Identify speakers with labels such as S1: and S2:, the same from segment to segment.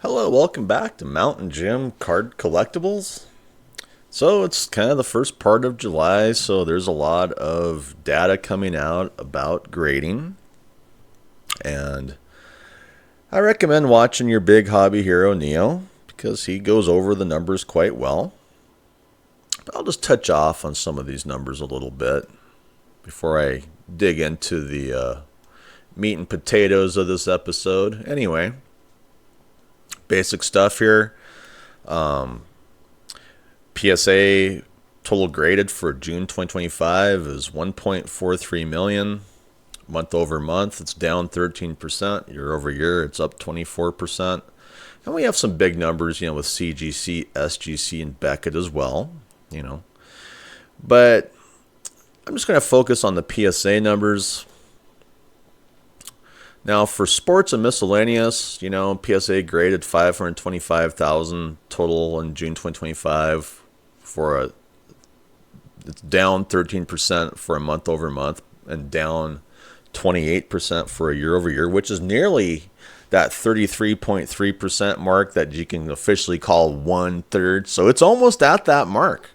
S1: Hello, welcome back to Mountain Gym Card Collectibles. So it's kind of the first part of July, so there's a lot of data coming out about grading. And I recommend watching your big hobby hero, Neo, because he goes over the numbers quite well. But I'll just touch off on some of these numbers a little bit before I dig into the meat and potatoes of this episode. Anyway, basic stuff here. PSA total graded for June 2025 is 1.43 million. Month over month, it's down 13%. Year over year, it's up 24%. And we have some big numbers, with CGC, SGC, and Beckett as well, But I'm just going to focus on the PSA numbers. Now, for sports and miscellaneous, PSA graded 525,000 total in June 2025 it's down 13% for a month over month and down 28% for a year over year, which is nearly that 33.3% mark that you can officially call 1/3. So it's almost at that mark.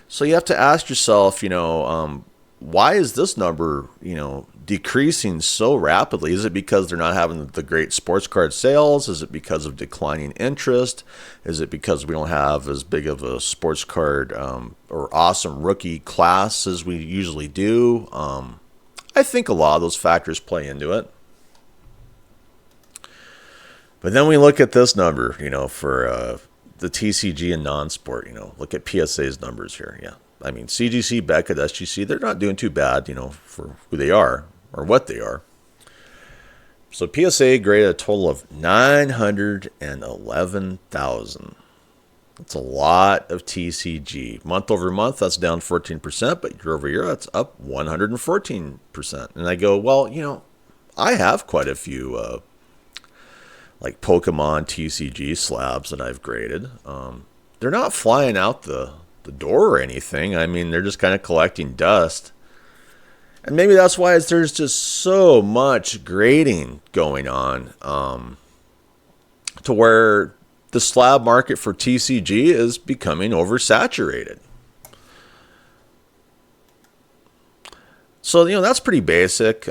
S1: So you have to ask yourself, why is this number, decreasing so rapidly? Is it because they're not having the great sports card sales? Is it because of declining interest? Is it because we don't have as big of a sports card or awesome rookie class as we usually do? I think a lot of those factors play into it. But then we look at this number, for the TCG and non-sport, look at PSA's numbers here. Yeah. I mean, CGC, Beckett, SGC, they're not doing too bad, for who they are or what they are. So PSA graded a total of 911,000. That's a lot of TCG. Month over month, that's down 14%, but year over year, that's up 114%. And I go, well, I have quite a few like Pokemon TCG slabs that I've graded. They're not flying out the door or anything. I mean, they're just kind of collecting dust. And maybe that's why there's just so much grading going on to where the slab market for TCG is becoming oversaturated. So, that's pretty basic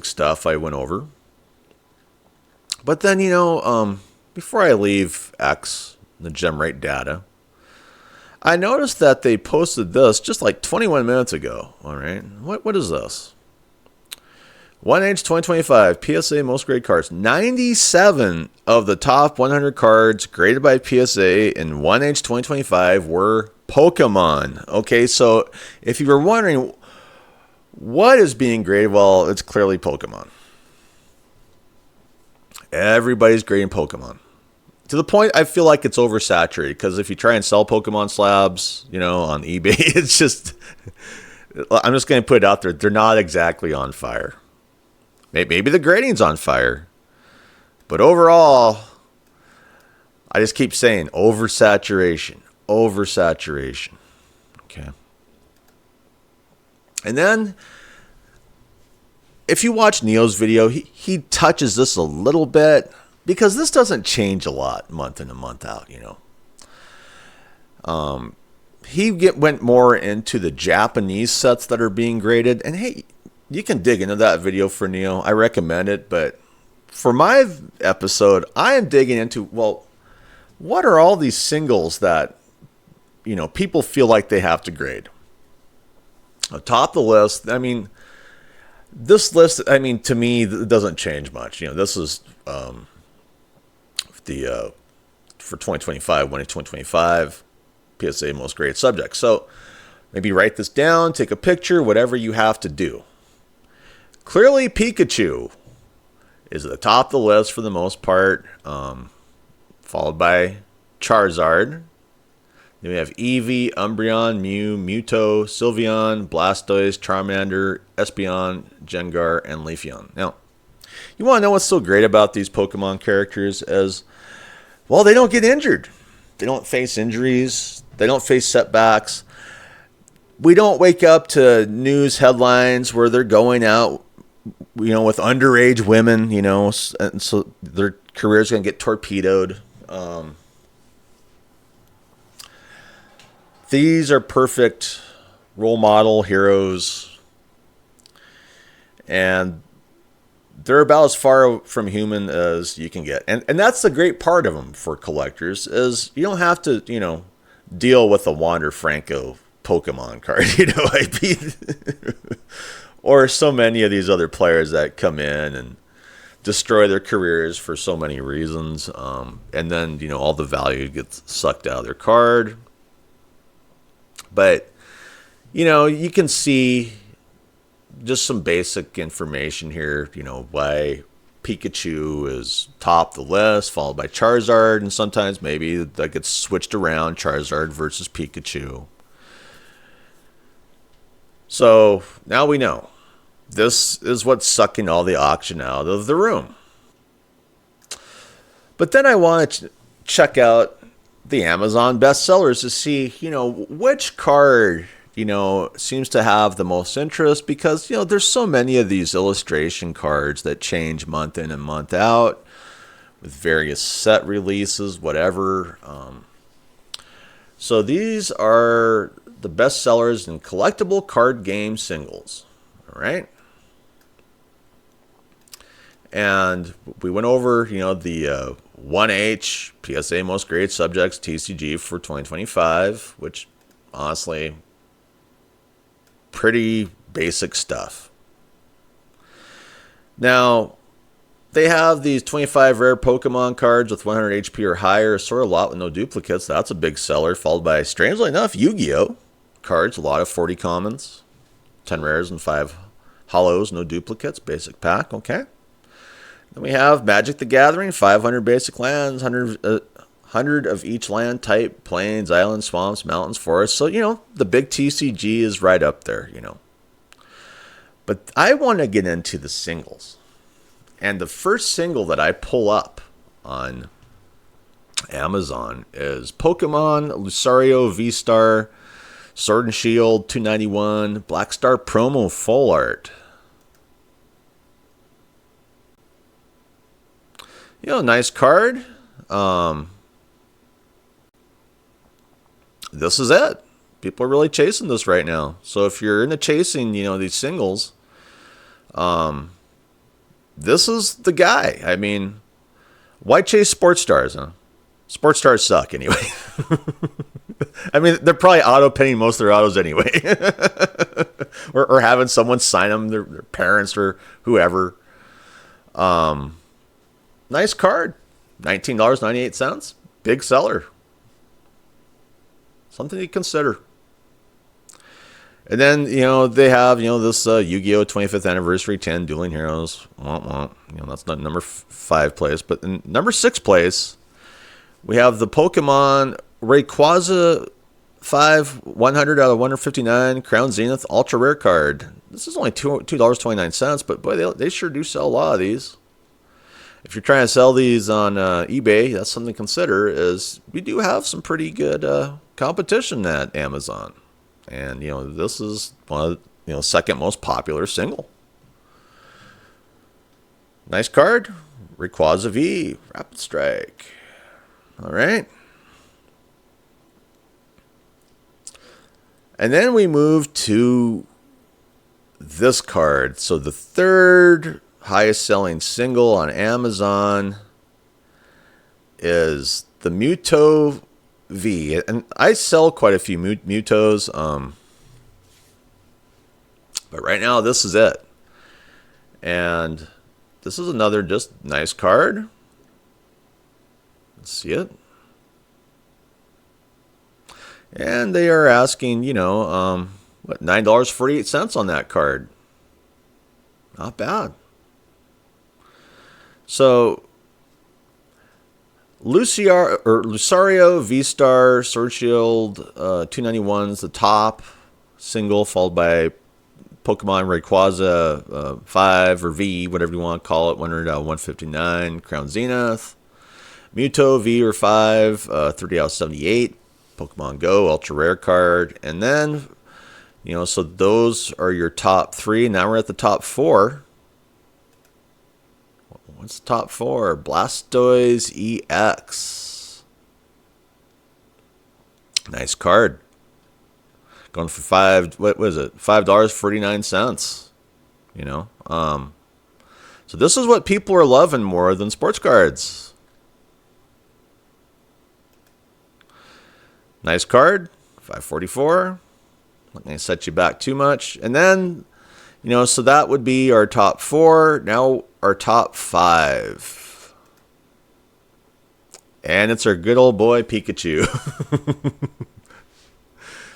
S1: stuff I went over. But then, before I leave X, the gem rate data, I noticed that they posted this just like 21 minutes ago. All right. What is this? 1H 2025 PSA most graded cards. 97 of the top 100 cards graded by PSA in 1H 2025 were Pokemon. Okay, so if you were wondering what is being graded, well, it's clearly Pokemon. Everybody's grading Pokemon. To the point I feel like it's oversaturated, because if you try and sell Pokemon slabs, on eBay, it's just, I'm just going to put it out there, they're not exactly on fire. Maybe the grading's on fire. But overall, I just keep saying oversaturation. Okay. And then, if you watch Neo's video, he touches this a little bit, because this doesn't change a lot month in and month out, He went more into the Japanese sets that are being graded. And hey, you can dig into that video for Neo. I recommend it. But for my episode, I am digging into, well, what are all these singles that, people feel like they have to grade? Atop the list, I mean, this list, to me, it doesn't change much. This is for 2025, 2025, PSA most graded subject. So maybe write this down, take a picture, whatever you have to do. Clearly, Pikachu is at the top of the list for the most part, followed by Charizard. Then we have Eevee, Umbreon, Mew, Mewtwo, Sylveon, Blastoise, Charmander, Espeon, Gengar, and Leafeon. Now, you want to know what's so great about these Pokemon characters is, well, they don't get injured. They don't face injuries. They don't face setbacks. We don't wake up to news headlines where they're going out, with underage women, and so they're career's going to get torpedoed. These are perfect role model heroes, and they're about as far from human as you can get. And that's the great part of them for collectors, is you don't have to, deal with a Wander Franco Pokemon card, I mean, or so many of these other players that come in and destroy their careers for so many reasons. And then, all the value gets sucked out of their card. But, you can see just some basic information here, why Pikachu is top the list, followed by Charizard, and sometimes maybe that gets switched around, Charizard versus Pikachu. So now we know. This is what's sucking all the auction out of the room. But then I want to check out the Amazon bestsellers to see, which card, seems to have the most interest, because, there's so many of these illustration cards that change month in and month out with various set releases, whatever. So these are the bestsellers in collectible card game singles. All right. And we went over, the 1H PSA Most Graded Subjects TCG for 2025, which honestly, pretty basic stuff. Now, they have these 25 rare Pokemon cards with 100 HP or higher, sort of a lot with no duplicates. That's a big seller, followed by, strangely enough, Yu-Gi-Oh! Cards, a lot of 40 commons, 10 rares and 5 hollows, no duplicates, basic pack, okay. Then we have Magic the Gathering, 500 basic lands, 100 of each land type, plains, islands, swamps, mountains, forests. So, the big TCG is right up there, But I want to get into the singles. And the first single that I pull up on Amazon is Pokemon Lucario V-Star Sword and Shield 291 Black Star promo full art. Nice card. This is it. People are really chasing this right now. So if you're into chasing, these singles, this is the guy. I mean, why chase sports stars, huh? Sports stars suck anyway. I mean, they're probably auto-pinning most of their autos anyway. or having someone sign them, their parents or whoever. Nice card. $19.98. Big seller. Something to consider. And then, they have, this Yu-Gi-Oh! 25th Anniversary 10 Dueling Heroes. That's not number 5 place. But in number 6 place, we have the Pokemon Rayquaza 5 100 out of 159 Crown Zenith Ultra Rare card. This is only $2.29, but boy, they sure do sell a lot of these. If you're trying to sell these on eBay, that's something to consider, is we do have some pretty good competition at Amazon. And, this is one of second most popular single. Nice card. Rayquaza V, Rapid Strike. All right. And then we move to this card. So the third highest selling single on Amazon is the Muto V. And I sell quite a few Mutos. But right now, this is it. And this is another just nice card. Let's see it. And they are asking, $9.48 on that card. Not bad. So, Lucario V-Star Sword Shield 291 is the top single, followed by Pokemon Rayquaza 5 or V, whatever you want to call it, 100 out of 159, Crown Zenith. Muto V or 5, 30 out of 78, Pokemon Go, Ultra Rare card. And then, so those are your top 3. Now we're at the top 4. What's the top 4? Blastoise EX. Nice card. Going for what was it? $5.49. You know. So this is what people are loving more than sports cards. Nice card. $5.44. Not going to set you back too much. And then, you know, so that would be our top 4. Now our top 5. And it's our good old boy Pikachu.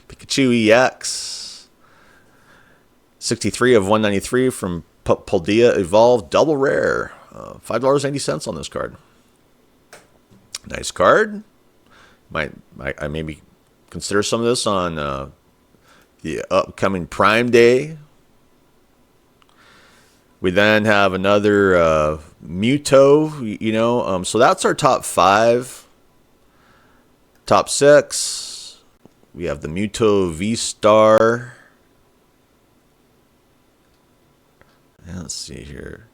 S1: Pikachu EX. 63 of 193 from Paldea Evolved. Double rare. $5.80 on this card. Nice card. I maybe consider some of this on the upcoming Prime Day. We then have another Muto, you know. So that's our top 5. Top 6. We have the Muto V-Star. Let's see here.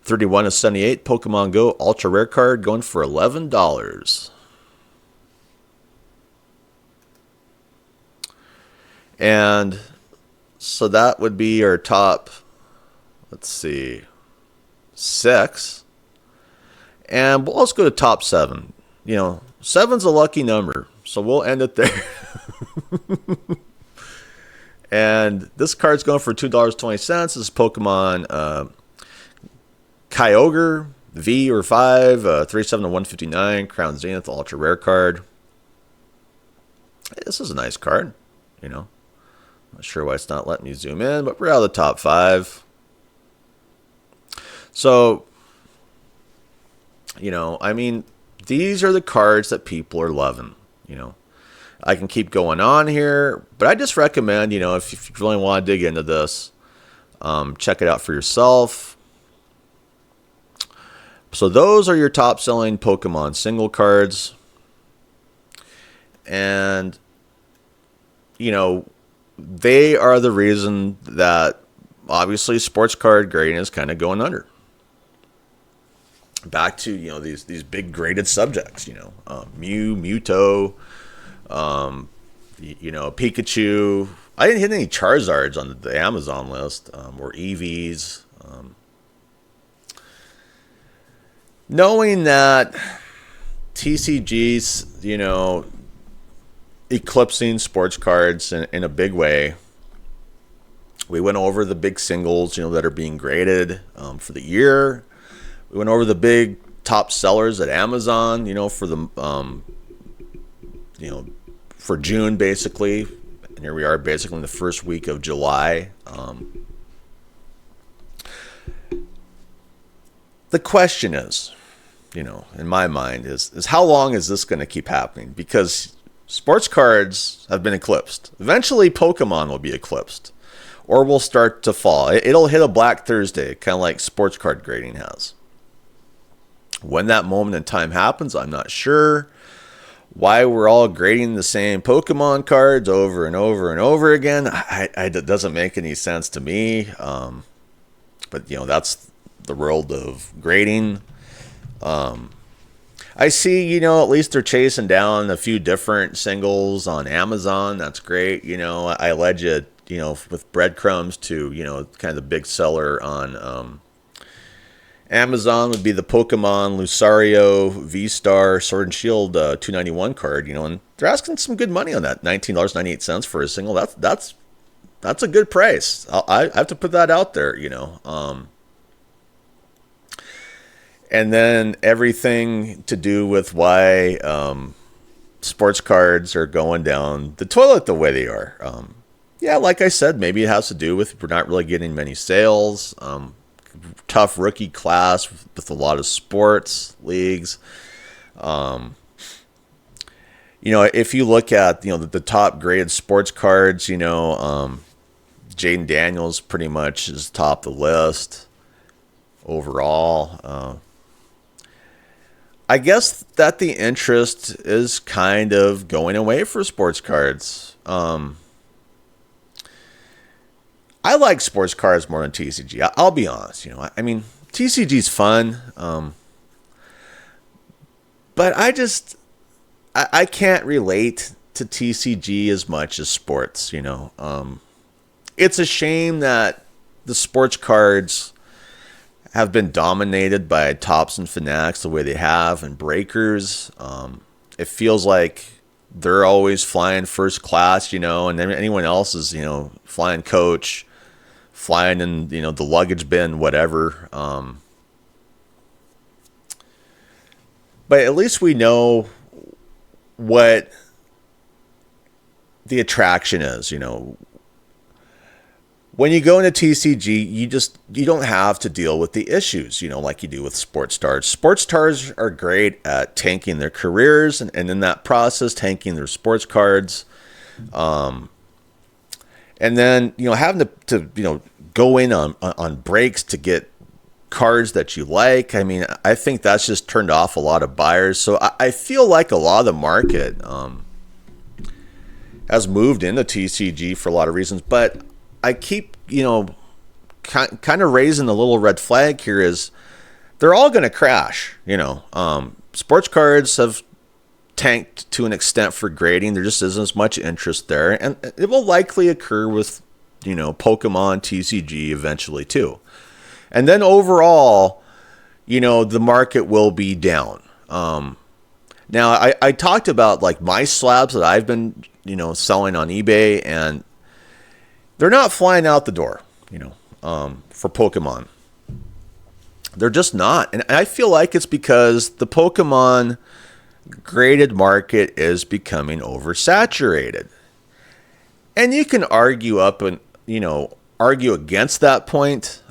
S1: 31 of 78 Pokemon Go Ultra Rare card going for $11. And so that would be our top, let's see, 6. And let's go to top 7. You know, 7's a lucky number, so we'll end it there. And this card's going for $2.20. This is Pokemon Kyogre V or 5, 37 to 159, Crown Zenith Ultra Rare card. This is a nice card, you know. Not sure why it's not letting me zoom in, but we're out of the top 5. So, you know, I mean, these are the cards that people are loving, you know. I can keep going on here, but I just recommend, you know, if you really want to dig into this, check it out for yourself. So those are your top selling Pokemon single cards. And, you know, they are the reason that obviously sports card grading is kind of going under. Back to, you know, these big graded subjects, you know, Muto, you know, Pikachu. I didn't hit any Charizards on the Amazon list, or EVs. Knowing that TCG's, you know, eclipsing sports cards in a big way. We went over the big singles, you know, that are being graded for the year. We went over the big top sellers at Amazon, you know, for the you know, for June basically. And here we are basically in the first week of July. The question is, you know, in my mind is how long is this going to keep happening? Because sports cards have been eclipsed. Eventually, Pokemon will be eclipsed, or will start to fall. It'll hit a Black Thursday, kind of like sports card grading has. When that moment in time happens, I'm not sure. Why we're all grading the same Pokemon cards over and over and over again, it doesn't make any sense to me. But, you know, that's the world of grading. I see, you know, at least they're chasing down a few different singles on Amazon. That's great. You know, I led you, you know, with breadcrumbs to, you know, kind of the big seller on Amazon would be the Pokemon Lucario V-Star Sword and Shield 291 card, you know, and they're asking some good money on that, $19.98 for a single. That's a good price. I have to put that out there, you know. And then everything to do with why sports cards are going down the toilet the way they are. Yeah, like I said, maybe it has to do with we're not really getting many sales. Tough rookie class with a lot of sports leagues. You know, if you look at, you know, the top graded sports cards, you know, Jaden Daniels pretty much is top of the list overall. I guess that the interest is kind of going away for sports cards. I like sports cards more than TCG. I'll be honest. You know, I mean, TCG's fun, but I can't relate to TCG as much as sports. It's a shame that the sports cards have been dominated by tops and fanatics the way they have, and breakers. It feels like they're always flying first class, and then anyone else is, flying coach, flying in, the luggage bin, whatever. But at least we know what the attraction is, When you go into TCG, you don't have to deal with the issues, like you do with sports stars. Sports stars are great at tanking their careers and in that process, tanking their sports cards. And then, having to go in on breaks to get cards that you like. I mean, I think that's just turned off a lot of buyers. So I feel like a lot of the market has moved into TCG for a lot of reasons, but I keep, kind of raising the little red flag here is they're all going to crash. Sports cards have tanked to an extent for grading. There just isn't as much interest there, and it will likely occur with, Pokemon TCG eventually too. And then overall, the market will be down. Now I talked about like my slabs that I've been, selling on eBay, and they're not flying out the door, for Pokemon. They're just not. And I feel like it's because the Pokemon graded market is becoming oversaturated. And you can argue argue against that point.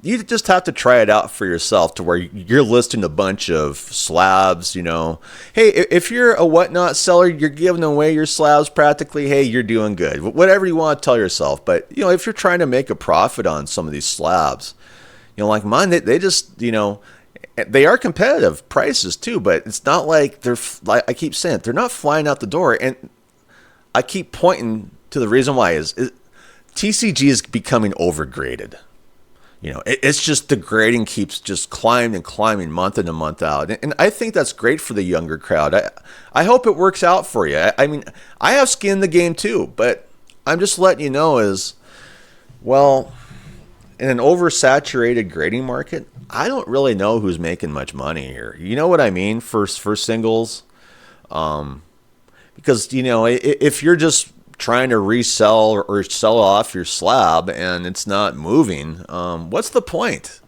S1: You just have to try it out for yourself to where you're listing a bunch of slabs, Hey, if you're a whatnot seller, you're giving away your slabs practically. Hey, you're doing good. Whatever you want to tell yourself. But, if you're trying to make a profit on some of these slabs, like mine, they just, they are competitive prices too, but it's not like like I keep saying, they're not flying out the door. And I keep pointing to the reason why is TCG is becoming overgraded. It's just the grading keeps just climbing and climbing month in and month out. And I think that's great for the younger crowd. I hope it works out for you. I mean, I have skin in the game too, but I'm just letting you know is, well, in an oversaturated grading market, I don't really know who's making much money here. You know what I mean? For singles. Because, if you're just trying to resell or sell off your slab and it's not moving, what's the point?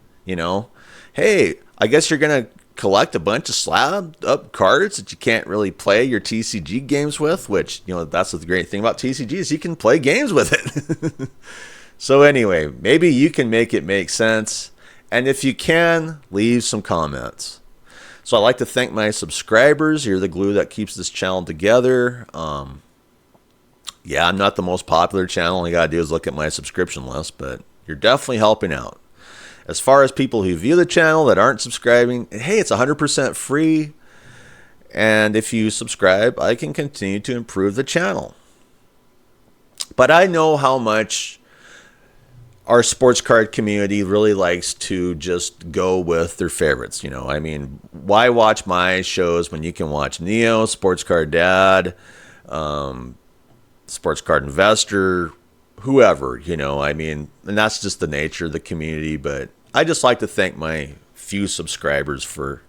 S1: Hey, I guess you're going to collect a bunch of slab up cards that you can't really play your TCG games with, which, that's the great thing about TCG is you can play games with it. So anyway, maybe you can make it make sense. And if you can, leave some comments. So I'd like to thank my subscribers. You're the glue that keeps this channel together. Yeah, I'm not the most popular channel. All you got to do is look at my subscription list, but you're definitely helping out. As far as people who view the channel that aren't subscribing, hey, it's 100% free. And if you subscribe, I can continue to improve the channel. But I know how much our sports card community really likes to just go with their favorites. I mean, why watch my shows when you can watch Neo, Sports Card Dad, Sports Card Investor, whoever, I mean, and that's just the nature of the community. But I just like to thank my few subscribers for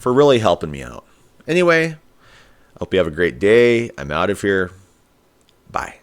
S1: really helping me out. Anyway, I hope you have a great day. I'm out of here. Bye.